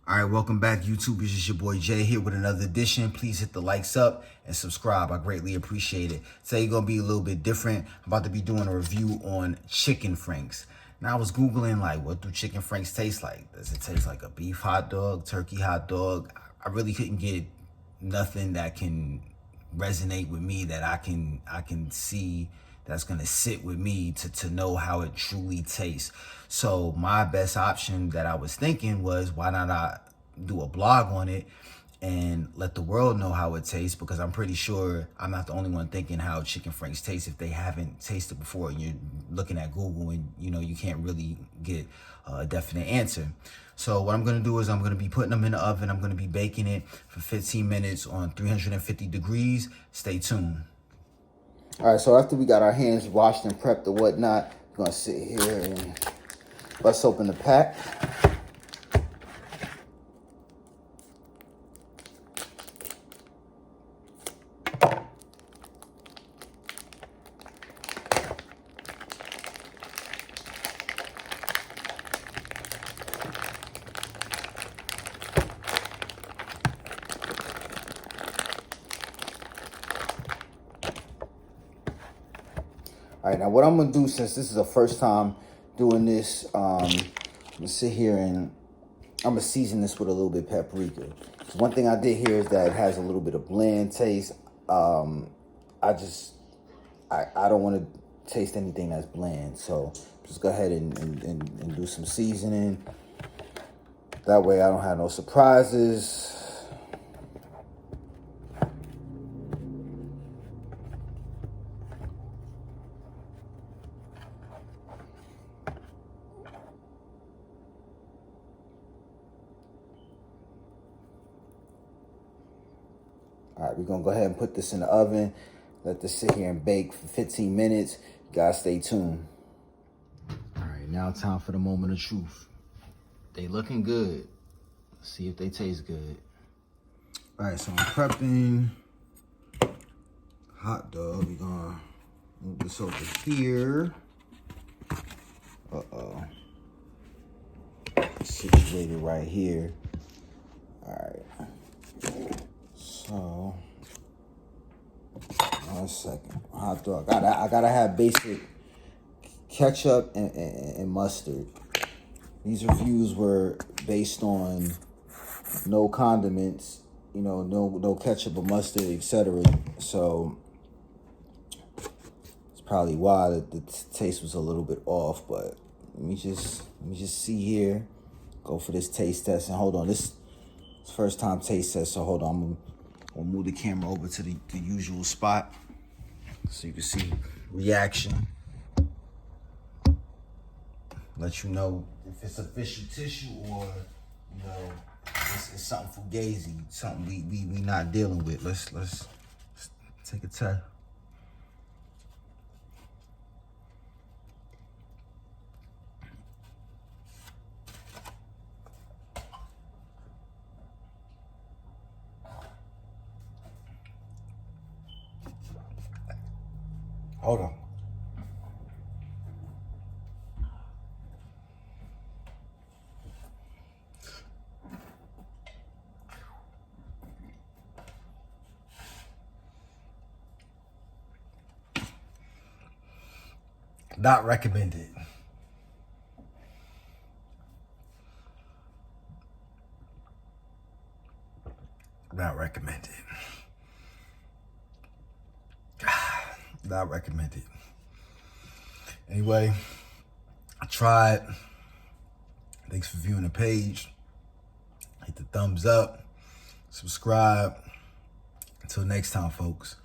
All right, welcome back, YouTube. It's just your boy Jay here with another edition. Please hit the likes up and subscribe. I greatly appreciate it. Today gonna be a little bit different. I'm about to be doing a review on chicken franks. Now I was Googling like, what do chicken franks taste like? Does it taste like a beef hot dog, turkey hot dog? I really couldn't get nothing that can resonate with me, that I can see that's gonna sit with me to know how it truly tastes. So my best option that I was thinking was, why not I do a blog on it and let the world know how it tastes, because I'm pretty sure I'm not the only one thinking how chicken franks taste if they haven't tasted before and you're looking at Google and you can't really get a definite answer. So what I'm gonna do is I'm gonna be putting them in the oven. I'm gonna be baking it for 15 minutes on 350 degrees. Stay tuned. All right, so after we got our hands washed and prepped or whatnot, we're gonna sit here and let's open the pack. All right, now what I'm gonna do, since this is the first time doing this, I'm gonna sit here and I'm gonna season this with a little bit of paprika. So one thing I did here is that it has a little bit of bland taste. I don't want to taste anything that's bland, so just go ahead and do some seasoning. That way I don't have no surprises. All right, we're gonna go ahead and put this in the oven. Let this sit here and bake for 15 minutes. You guys stay tuned. All right, now time for the moment of truth. They looking good. Let's see if they taste good. All right, so I'm prepping hot dog. We're gonna move this over here. Uh-oh. Situated right here. All right. So, 1 second. Hot dog. I gotta have basic ketchup and mustard. These reviews were based on no condiments, no ketchup or mustard, etc. So it's probably why the taste was a little bit off. But let me just see here. Go for this taste test. And hold on, this is first time taste test. So hold on, we'll move the camera over to the usual spot so you can see reaction. Let you know if it's official tissue or, it's something fugazi, something we not dealing with. Let's take a test. Hold on. Not recommended. Not recommended. Not recommended. Anyway, I tried. Thanks for viewing the page. Hit the thumbs up. Subscribe. Until next time, folks.